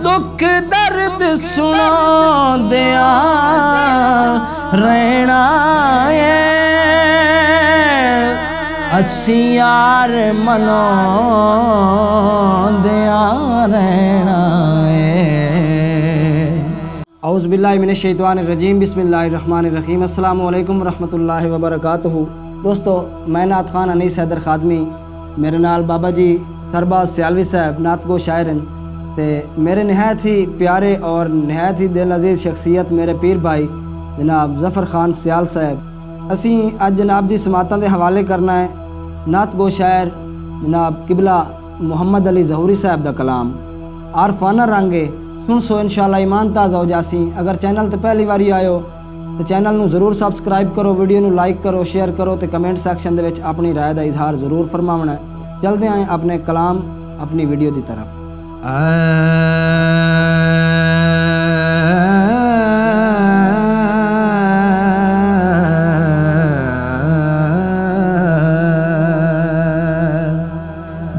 दुख दर्द सुनो दिया रहना है, अस्सी यार मनो दिया रहना है। औज़ु बिल्लाहि मिनश शैतानिर रजीम, बिस्मिल्लाहिर रहमानिर रहीम। अस्सलामु अलैकुम रहमतुल्लाहि व बरकातुहू। दोस्तों, मैं नात खान अनीस हैदर खादमी, मेरे नाल बाबा जी सरबाज सियालवी साहब नातगो शायर हैं ते मेरे नहायत ही प्यारे और नहायत ही दिल अजीज़ शख्सियत मेरे पीर भाई जनाब ज़फ़र खान सियाल साहब। असी अज जनाब दी समातां दे हवाले करना है नातगो शायर जनाब किबला मुहम्मद अली ज़हूरी साहब दा कलाम आरफाना रंगे सुन सो इंशाअल्लाह ईमान ताज़ा हो जासी। अगर चैनल ते पहली बारी आयो तो चैनल नू ज़रूर सबसक्राइब करो, वीडियो नू लाइक करो, शेयर करो तो कमेंट सैक्शन दे विच अपनी राय दा इजहार ज़रूर फरमावना है। चलते आए अपने कलाम अपनी वीडियो की तरफ।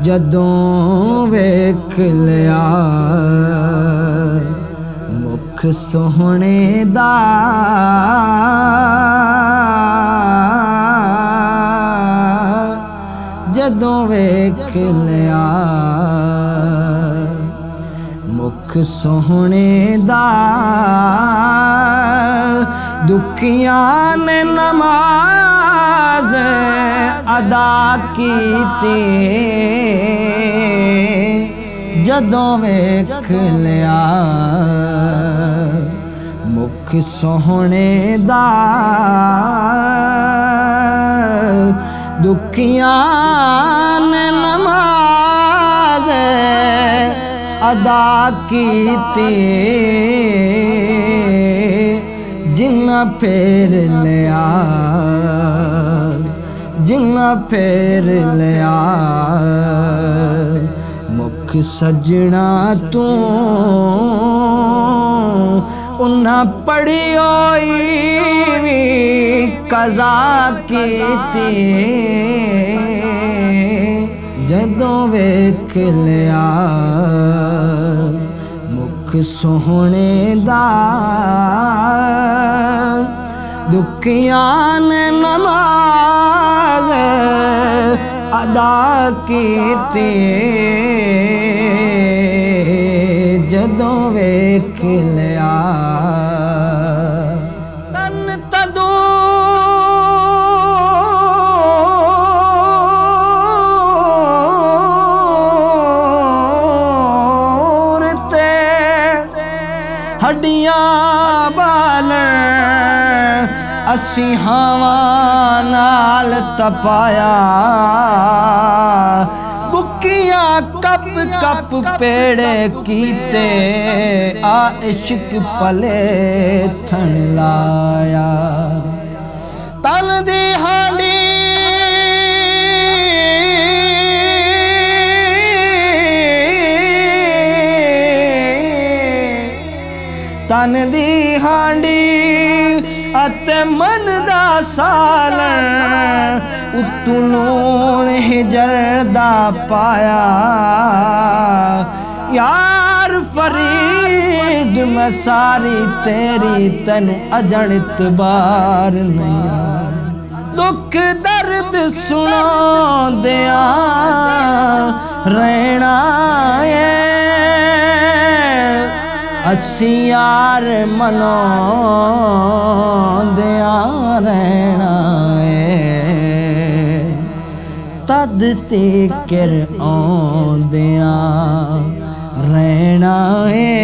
जदों वेख लिया मुख सोहणे दा, जदों वेख लिया मुख सोहणे दा, दुखियां ने नमाज अदा कीती, जदों वेख लिया मुख सोहणे दा, दुखियां ने नमाज अदा कीती, जिन्ना फेर लिया जिन्ना फेर लिया मुख सजना तू, उन्ना पड़ी होई कज़ा कीती, जदों वेख लिया मुख सोहणे दा, दुखियां ने नमाज अदा कीती, जदों वेख लिया तन तंदूर ते हड्डियां बाल असी हवा नाल तपाया, बुकियां कप कप पेड़े कीते आ इश्क पले थन लाया, तन दी हांडी तन दी हांडी अते मन दा सालन उत्तू लूण हिजर दा पाया, यार फरीद मैं सारी तेरी तैनू अजण इतबार नहीं, दुख दर्द सुनो दिया रहना है, अस्सी यार मनो दिया रहना है, तद तिकर आउंदिया रहना है,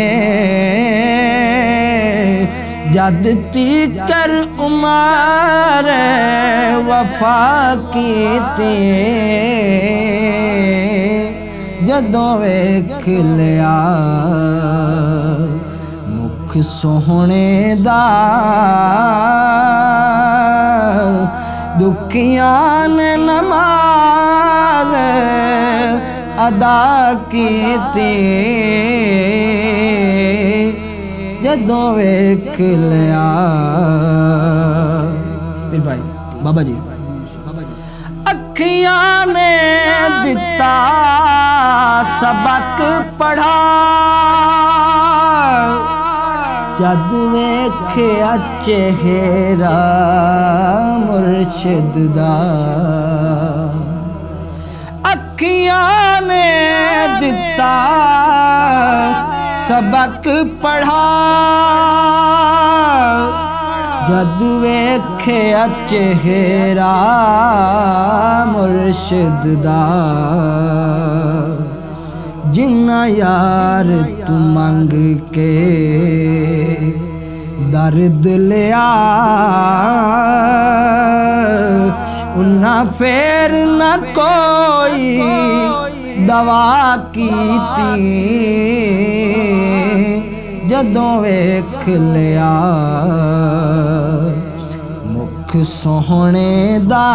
जद तिकर उमर वफा कीती, जदों वेख लिया मुख सोहणे दा, दुखियां ने नमाज अदा कीती, जदों वेख लिया। फिर भाई बाबा जी अखियां ने दिता सबक पढ़ा, जद वेख्या चेहरा मुर्शिद दा अखियां ने दिता सबक पढ़ा जद वेख्या चेहरा मुर्शिद दा जिन्ना यार तू मंग के दर्द लिया उन्ना फेर न कोई दवा कीती जदों वेख लिया मुख सोहणे दा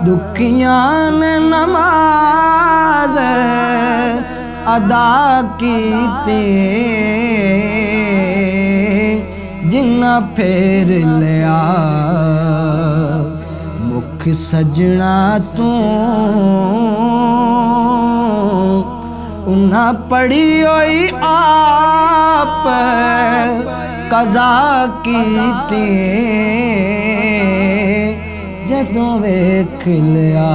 दुखियां ने नमाज अदा कीती जिन्ना फेर लिया मुख सजना तू उन्ना पड़ी होई आप कज़ा कीती जदों वेख लिया